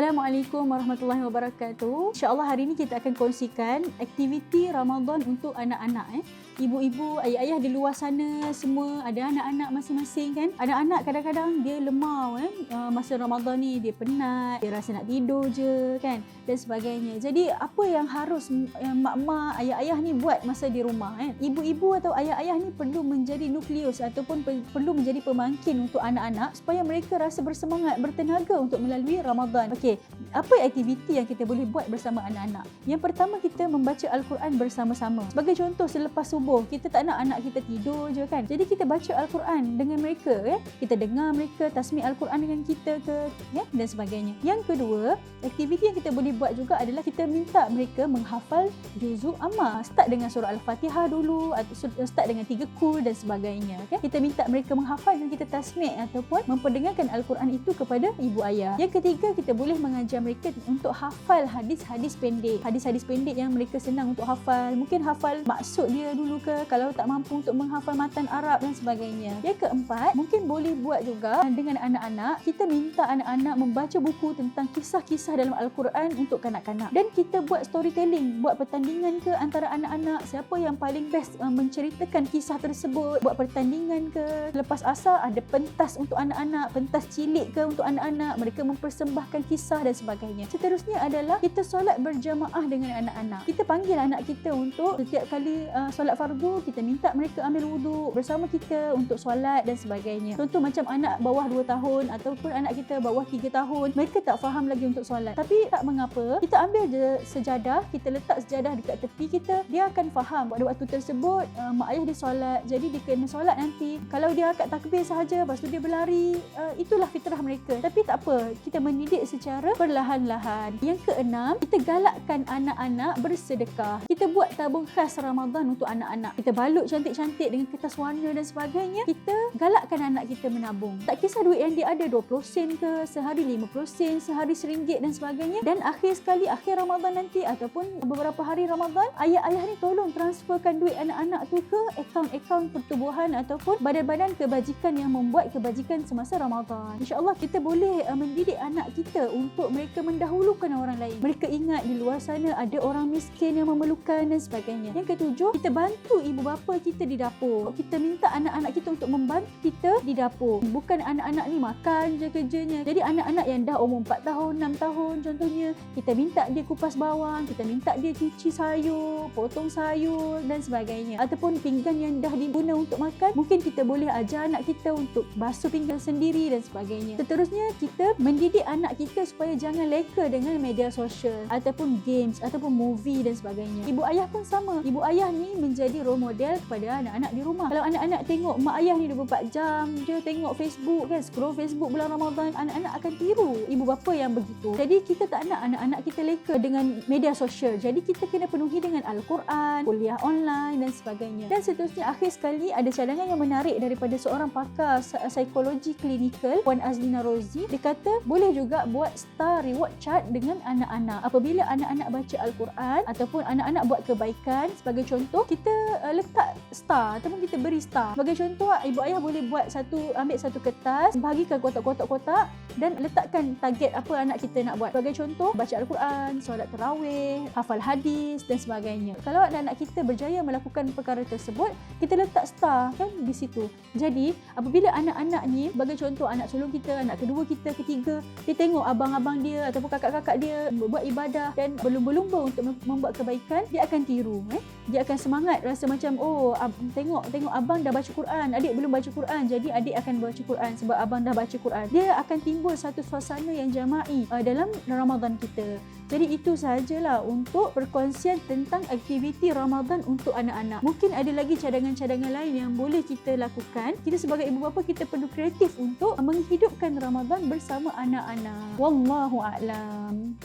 Assalamualaikum warahmatullahi wabarakatuh. InsyaAllah hari ini kita akan kongsikan aktiviti Ramadan untuk anak-anak. Ibu-ibu, ayah-ayah di luar sana semua ada anak-anak masing-masing kan. Anak-anak kadang-kadang dia lemah masa Ramadan ni, dia penat, dia rasa nak tidur je kan dan sebagainya. Jadi apa yang harus mak-mak, ayah-ayah ni buat masa di rumah kan. Ibu-ibu atau ayah-ayah ni perlu menjadi nukleus ataupun perlu menjadi pemangkin untuk anak-anak supaya mereka rasa bersemangat, bertenaga untuk melalui Ramadan. Okey, apa aktiviti yang kita boleh buat bersama anak-anak? Yang pertama, kita membaca Al-Quran bersama-sama. Sebagai contoh, selepas subuh, kita tak nak anak kita tidur je kan. Jadi kita baca Al-Quran dengan mereka ya. Kita dengar mereka tasmih Al-Quran dengan kita ya, dan sebagainya. Yang kedua, aktiviti yang kita boleh buat juga adalah kita minta mereka menghafal juzuk amma. Start dengan surah Al-Fatihah dulu atau start dengan 3 kul dan sebagainya kan. Kita minta mereka menghafal dan kita tasmih ataupun memperdengarkan Al-Quran itu kepada ibu ayah. Yang ketiga, kita boleh mengajar mereka untuk hafal hadis-hadis pendek. Hadis-hadis pendek yang mereka senang untuk hafal. Mungkin hafal maksud dia dulu ke, kalau tak mampu untuk menghafal matan Arab dan sebagainya. Yang keempat, mungkin boleh buat juga dengan anak-anak, kita minta anak-anak membaca buku tentang kisah-kisah dalam Al-Quran untuk kanak-kanak. Dan kita buat storytelling, buat pertandingan ke antara anak-anak, siapa yang paling best menceritakan kisah tersebut. Buat pertandingan ke, lepas asar ada pentas untuk anak-anak, pentas cilik ke untuk anak-anak, mereka mempersembahkan kisah dan sebagainya. Seterusnya adalah kita solat berjamaah dengan anak-anak. Kita panggil anak kita untuk setiap kali solat fardu, kita minta mereka ambil wuduk bersama kita untuk solat dan sebagainya. Contoh macam anak bawah 2 tahun ataupun anak kita bawah 3 tahun, mereka tak faham lagi untuk solat. Tapi tak mengapa, kita ambil je sejadah, kita letak sejadah dekat tepi kita, dia akan faham pada waktu tersebut mak ayah dia solat, jadi dia kena solat nanti. Kalau dia akad takbir sahaja, lepas tu dia berlari, itulah fitrah mereka. Tapi tak apa, kita mendidik secara perlahan-lahan. Yang keenam, kita galakkan anak-anak bersedekah. Kita buat tabung khas Ramadan untuk anak-anak. Kita balut cantik-cantik dengan kertas warna dan sebagainya. Kita galakkan anak kita menabung. Tak kisah duit yang dia ada 20 sen ke, sehari 50 sen, sehari RM1 dan sebagainya. Dan akhir sekali, akhir Ramadan nanti ataupun beberapa hari Ramadan, ayah-ayah ni tolong transferkan duit anak-anak tu ke akaun-akaun pertubuhan ataupun badan-badan kebajikan yang membuat kebajikan semasa Ramadan. InsyaAllah kita boleh mendidik anak kita untuk mereka mendahulukan orang lain. Mereka ingat di luar sana ada orang miskin yang memerlukan dan sebagainya. Yang ketujuh, kita bantu ibu bapa kita di dapur. Kita minta anak-anak kita untuk membantu kita di dapur. Bukan anak-anak ni makan je kerjanya. Jadi anak-anak yang dah umur 4 tahun, 6 tahun contohnya, kita minta dia kupas bawang, kita minta dia cuci sayur, potong sayur dan sebagainya. Ataupun pinggan yang dah diguna untuk makan, mungkin kita boleh ajar anak kita untuk basuh pinggan sendiri dan sebagainya. Seterusnya, kita mendidik anak kita supaya jangan leka dengan media sosial ataupun games ataupun movie dan sebagainya. Ibu ayah pun sama. Ibu ayah ni menjadi role model kepada anak-anak di rumah. Kalau anak-anak tengok mak ayah ni 24 jam dia tengok Facebook kan, scroll Facebook bulan Ramadan, anak-anak akan tiru ibu bapa yang begitu. Jadi kita tak nak anak-anak kita leka dengan media sosial. Jadi kita kena penuhi dengan Al-Quran, kuliah online dan sebagainya. Dan seterusnya, akhir sekali ada cadangan yang menarik daripada seorang pakar psikologi klinikal, Puan Azlina Rozi. Dia kata boleh juga buat star reward chart dengan anak-anak. Apabila anak-anak baca Al-Quran ataupun anak-anak buat kebaikan, sebagai contoh kita letak star ataupun kita beri star. Sebagai contoh, ibu ayah boleh buat ambil satu kertas, bahagikan kotak-kotak-kotak dan letakkan target apa anak kita nak buat. Sebagai contoh, baca Al-Quran, solat tarawih, hafal hadis dan sebagainya. Kalau anak-anak kita berjaya melakukan perkara tersebut, kita letak star kan di situ. Jadi apabila anak-anak ni, sebagai contoh anak sulung kita, anak kedua kita, ketiga, dia tengok abang-abang dia ataupun kakak-kakak dia buat ibadah dan berlumba-lumba untuk membuat kebaikan, dia akan tiru. Dia akan semangat, rasa macam tengok abang dah baca Quran, adik belum baca Quran, jadi adik akan baca Quran sebab abang dah baca Quran. Dia akan timbul satu suasana yang jama'i dalam Ramadan kita. Jadi itu sahajalah untuk perkongsian tentang aktiviti Ramadan untuk anak-anak. Mungkin ada lagi cadangan-cadangan lain yang boleh kita lakukan. Kita sebagai ibu bapa, kita perlu kreatif untuk menghidupkan Ramadan bersama anak-anak. Wallahu a'lam.